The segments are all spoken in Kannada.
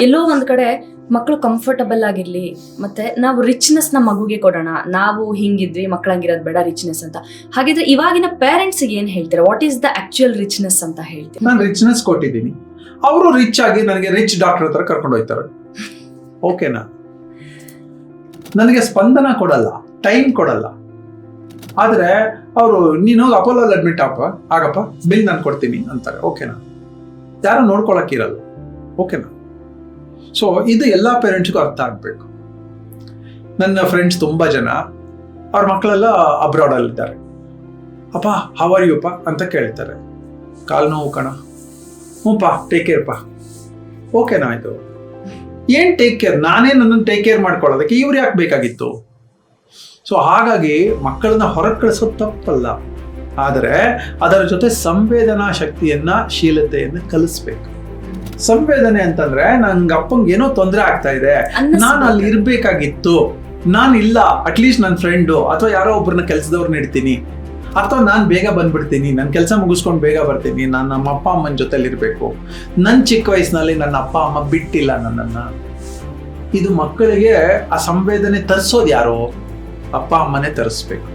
ಎಲ್ಲೋ ಒಂದ್ ಕಡೆ ಮಕ್ಕಳು ಕಂಫರ್ಟಬಲ್ ಆಗಿರ್ಲಿ, ಮತ್ತೆ ನಾವು ರಿಚ್ನೆಸ್ ನ ಮಗುಗೆ ಕೊಡೋಣ, ನಾವು ಹಿಂಗಿದ್ವಿ ಮಕ್ಕಳಂಗಿರೋದು ಬೇಡ ರಿಚ್ನೆಸ್ ಅಂತ. ಹಾಗಿದ್ರೆ ಇವಾಗಿನ ಪೇರೆಂಟ್ಸ್ ಏನ್ ಹೇಳ್ತಾರೆ, what is the actual richness ಅಂತ ಹೇಳ್ತೀವಿ? ನಾನು ರಿಚ್ನೆಸ್ ಕೊಟ್ಟಿದ್ದೀನಿ, ಅವರು ರಿಚ್ ಆಗಿ ನನಗೆ ರಿಚ್ ಡಾಕ್ಟರ್ ಹತ್ರ ಕರ್ಕೊಂಡು ಹೋಗ್ತಾರೆ. ಓಕೆನಾ? ನನಗೆ ಸ್ಪಂದನ ಕೊಡಲ್ಲ, ಟೈಮ್ ಕೊಡಲ್ಲ. ಆದ್ರೆ ಅವರು ನೀನು ಅಪೋಲೋಲ್ ಅಡ್ಮಿಟ್ ಆಗಪ್ಪ, ಬಿಲ್ ನಾನು ಕೊಡ್ತೀನಿ ಅಂತಾರೆ. ಓಕೆನಾ? ಯಾರು ನೋಡ್ಕೊಳಕ್ಕಿರಲ್ಲ. ಓಕೆನಾ? ಸೊ ಇದು ಎಲ್ಲಾ ಪೇರೆಂಟ್ಸ್ಗೂ ಅರ್ಥ ಆಗ್ಬೇಕು. ನನ್ನ ಫ್ರೆಂಡ್ಸ್ ತುಂಬಾ ಜನ ಅವ್ರ ಮಕ್ಕಳೆಲ್ಲ ಅಬ್ರಾಡ್ ಅಲ್ಲಿ ಇದ್ದಾರೆ. ಅಪ್ಪ ಹೌ ಆರ್ ಯು ಪಾ ಅಂತ ಕೇಳ್ತಾರೆ. ಕಾಲು ನೋವು ಕಣ, ಹ್ಞೂಪ್ಪ ಟೇಕ್ ಕೇರ್ ಪಾ. ಓಕೆನಾ? ಆಯ್ತು, ಏನ್ ಟೇಕ್ ಕೇರ್? ನಾನೇ ನನ್ನನ್ನು ಟೇಕ್ ಕೇರ್ ಮಾಡ್ಕೊಳ್ಳೋದಕ್ಕೆ ಇವ್ರು ಯಾಕೆ ಬೇಕಾಗಿತ್ತು? ಸೊ ಹಾಗಾಗಿ ಮಕ್ಕಳನ್ನ ಹೊರಗೆ ಕಳಿಸೋದು ತಪ್ಪಲ್ಲ, ಆದರೆ ಅದರ ಜೊತೆ ಸಂವೇದನಾ ಶಕ್ತಿಯನ್ನ, ಶೀಲತೆಯನ್ನ ಕಲಿಸ್ಬೇಕು. ಸಂವೇದನೆ ಅಂತಂದ್ರೆ ನಂಗೆ ಅಪ್ಪಂಗೆ ಏನೋ ತೊಂದರೆ ಆಗ್ತಾ ಇದೆ, ನಾನು ಅಲ್ಲಿ ಇರ್ಬೇಕಾಗಿತ್ತು, ನಾನಿಲ್ಲ, ಅಟ್ಲೀಸ್ಟ್ ನನ್ನ ಫ್ರೆಂಡು ಅಥವಾ ಯಾರೋ ಒಬ್ಬರನ್ನ ಕೆಲಸದವ್ರನ್ನ ಇಡ್ತೀನಿ, ಅಥವಾ ನಾನು ಬೇಗ ಬಂದ್ಬಿಡ್ತೀನಿ, ನನ್ನ ಕೆಲಸ ಮುಗಿಸ್ಕೊಂಡು ಬೇಗ ಬರ್ತೀನಿ, ನಾನು ನಮ್ಮ ಅಪ್ಪ ಅಮ್ಮನ ಜೊತೆಲಿ ಇರಬೇಕು, ನನ್ನ ಚಿಕ್ಕ ವಯಸ್ಸಿನಲ್ಲಿ ನನ್ನ ಅಪ್ಪ ಅಮ್ಮ ಬಿಟ್ಟಿಲ್ಲ ನನ್ನನ್ನ. ಇದು ಮಕ್ಕಳಿಗೆ ಆ ಸಂವೇದನೆ ತರಿಸೋದು ಯಾರು? ಅಪ್ಪ ಅಮ್ಮನೇ ತರಿಸ್ಬೇಕು.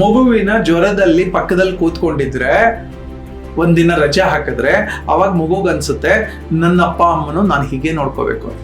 ಮಗುವಿನ ಜ್ವರದಲ್ಲಿ ಪಕ್ಕದಲ್ಲಿ ಕೂತ್ಕೊಂಡಿದ್ರೆ, ಒಂದಿನ ರಜೆ ಹಾಕಿದ್ರೆ, ಅವಾಗ ಮಗುಗನ್ಸುತ್ತೆ ನನ್ನ ಅಪ್ಪ ಅಮ್ಮನು ನಾನು ಹೀಗೆ ನೋಡ್ಕೋಬೇಕು ಅಂತ.